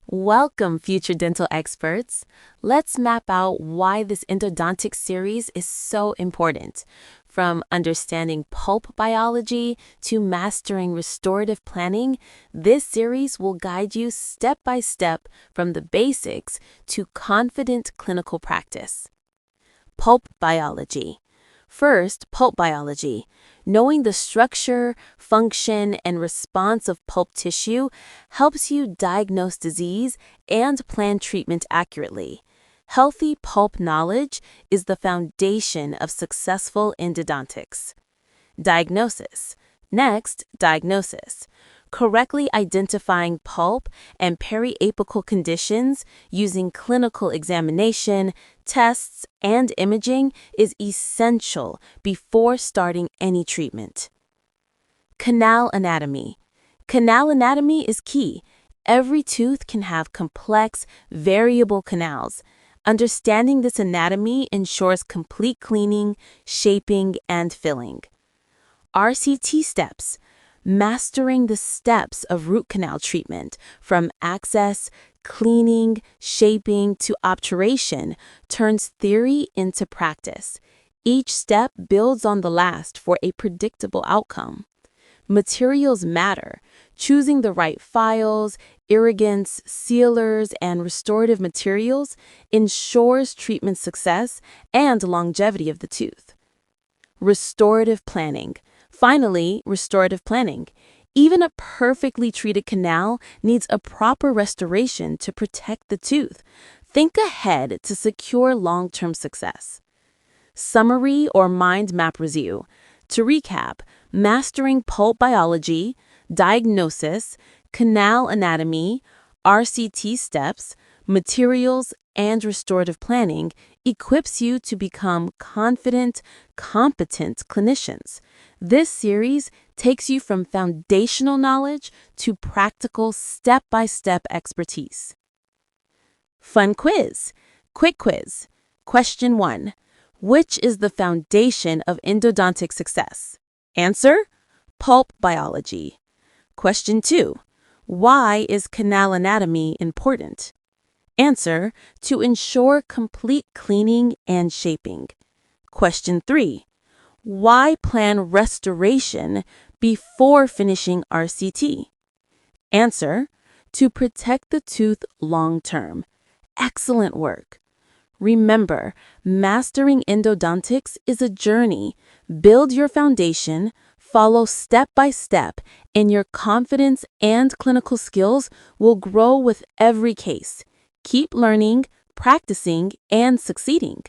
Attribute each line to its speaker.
Speaker 1: Welcome, future dental experts. Let's map out why this endodontic series is so important. From understanding pulp biology to mastering restorative planning, this series will guide you step by step from the basics to confident clinical practice. Pulp biology. First, pulp biology. Knowing the structure, function, and response of pulp tissue helps you diagnose disease and plan treatment accurately. Healthy pulp knowledge is the foundation of successful endodontics. Diagnosis. Next, diagnosis. Correctly identifying pulp and periapical conditions using clinical examination, tests, and imaging is essential before starting any treatment. Canal anatomy. Canal anatomy is key. Every tooth can have complex, variable canals. Understanding this anatomy ensures complete cleaning, shaping, and filling. RCT steps. Mastering the steps of root canal treatment, from access, cleaning, shaping, to obturation, turns theory into practice. Each step builds on the last for a predictable outcome. Materials matter. Choosing the right files, irrigants, sealers, and restorative materials ensures treatment success and longevity of the tooth. Restorative planning. Finally, restorative planning. Even a perfectly treated canal needs a proper restoration to protect the tooth. Think ahead to secure long-term success. Summary or mind map review. To recap, mastering pulp biology, diagnosis, canal anatomy, RCT steps, materials, and restorative planning equips you to become confident, competent clinicians. This series takes you from foundational knowledge to practical step-by-step expertise. Fun quiz. Quick quiz. Question 1. Which is the foundation of endodontic success? Answer: pulp biology. Question 2. Why is canal anatomy important? Answer: to ensure complete cleaning and shaping. Question 3. Why plan restoration before finishing RCT? Answer: to protect the tooth long term. Excellent work. Remember, mastering endodontics is a journey. Build your foundation, follow step by step, and your confidence and clinical skills will grow with every case. Keep learning, practicing, and succeeding.